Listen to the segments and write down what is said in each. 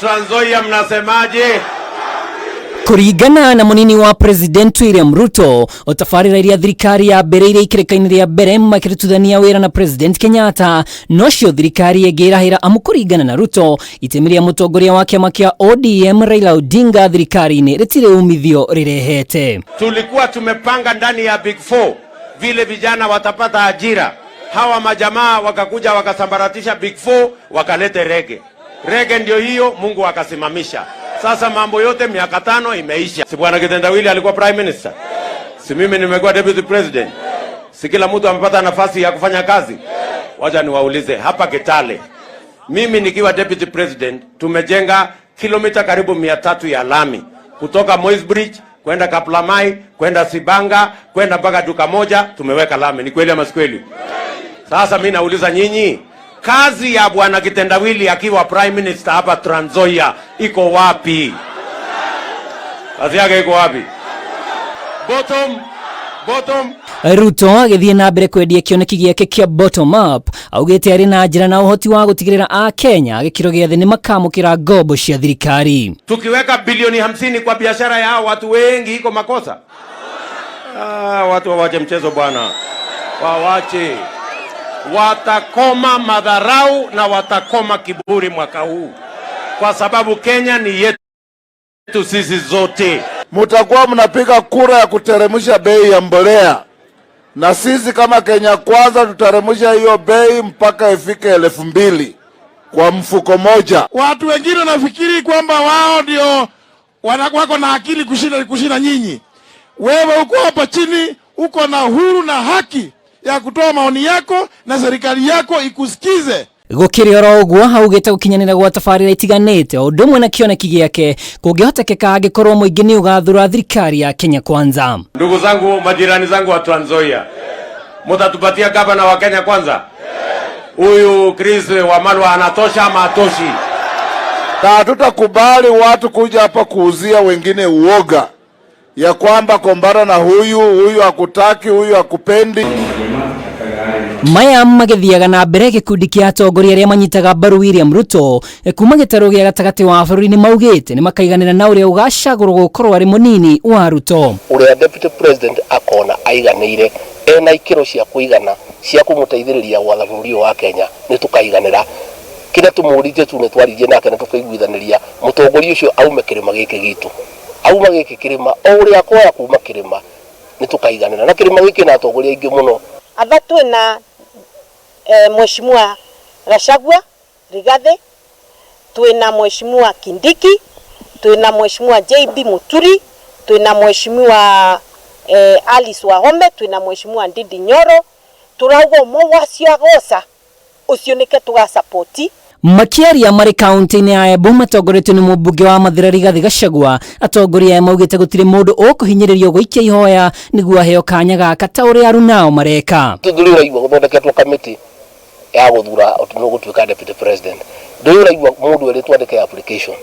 Trans Nzoia mnasemaje? Kuringana na munini wa President William Ruto, otafarira iria thirikari ya bereire ikirekaini ria mbere makirutithania wira na President Kenyatta, nocio thirikari egirahira amukuringana na Ruto itemiria mutongoria wa kiama kia ODM Raila Odinga thirikari-ini ritire umithio rirehete. Tulikuwa tumepanga ndani ya Big Four vile vijana watapata ajira. Hawa majamaa wakakuja wakasambaratisha Big Four, wakalete rege ndio hiyo Mungu akasimamisha. Sasa mambo yote miaka 5 imeisha. Si bwana Kitendawili alikuwa prime minister? Si mimi nimekuwa deputy president? Si kila mtu amepata nafasi ya kufanya kazi? Wacha niwaulize hapa Kitale. Mimi nikiwa deputy president tumejenga kilomita karibu 300 ya lami kutoka Moi's Bridge kwenda Kaplamai, kwenda Sibanga, kwenda mpaka duka moja tumeweka lami. Ni kweli ama si kweli? Sasa mimi nauliza nyinyi, kazi ya bwana Kitendawili akiwa prime minister hapa Trans Nzoia iko wapi? Kazi yake iko wapi? Bottom. Ruto agithie na mbere kwendia kioneki giake kia bottom up, augite ari na njira na uhoti wa gutigirira a Kenya gikiro gia thi ni makamukira ngombo cia thirikari. Tukiweka bilioni 50 kwa biashara ya watu wengi iko makosa? Watu wawache mchezo bwana. Wawache. Watakoma madharau na watakoma kiburi mwaka huu, kwa sababu Kenya ni yetu sisi zote. Mutakuwa mnapiga kura ya kuteremsha bei ya mbolea, na sisi kama Kenya Kwanza tuteremsha hiyo bei mpaka ifike 2000 kwa mfuko moja. Watu wengine nafikiri kwamba wao ndio wako na akili kushinda nyinyi. Wewe uko hapa chini, uko na uhuru na haki ya kutoa maoni yako na serikali yako ikusikize. Gukiri oro uguo haugite gukinyanira gwa tafarira itiganite undumwe na kioneki giake kungihotekeka angikorwo muingi ni ugathura thirikari ya Kenya Kwanza. Ndugu zangu, majirani zangu wa Trans Nzoia, mtatupatia gavana wa Kenya Kwanza? Huyu Chris Wamalwa anatosha ama atoshi? Na tutakubali watu kuja hapa kuuzia wengine uoga ya kwamba kombara na huyu hakutaki, huyu hakupendi. Maya magithiaga na mbere gikundi kia atongoria aria manyitaga mbaru William Ruto kuma gitaro gia gatagati wa bururi ni maugite ni makaiganira na uria ugacagurwo gukorwo ari munini wa Ruto. Uria deputy president akona aiganire ena ikiro cia kuigana cia kumuteithiriria gwatha bururi wa Kenya ni tukaiganira. Kira tumurite tu ni twaririe nake na tukaiguithaniria mutongoria ucio aume kirima giki gitu. Auma giki kirima uria akoya kuma kirima ni tukaiganira na kirima giki na atongoria ingi muno. Athatu na Mheshimiwa Gachagua Rigathi, tuina Mheshimiwa Kindiki, tuina Mheshimiwa JB Muturi, tuina Mheshimiwa Alice Wahome, tuina Mheshimiwa Ndindi Nyoro. Turaugo mwacio agosa ucio nike tugasapoti. Makiaria mari kaunti-ini ya Embu matongoretio ni mubunge wa Mathira Rigathi Gachagua. Atongoria maugite gutire mundu ukuhinyiririo guikia ihoya niguo aheo kanya gaka ta uria arunao mareka. Tuthurira igwa guthondeketwo kamiti ya guthura otuno gutuika deputy president. Ndurira igwa mundu eri twandike application.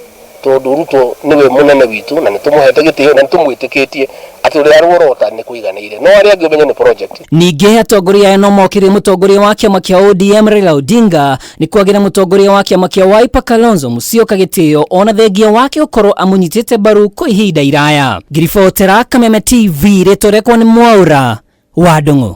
Tondu Ruto niwe munene witu na nitumuhete gitio na nitumwitikitie ati uria arworota ni kuiganire no aria angi menye ni project. Ninge atongoria no mokire mutongoria wa kiama kia ODM Raila Odinga ni kwagira mutongoria wa kiama kia Wiper Kalonzo Musyoka gitio ona thengia wake ukorwo amunyitite baru kwa ihinda iraya. Ngiribotera Kameme TV retorekwa ni Mwaura wa Ndung'u.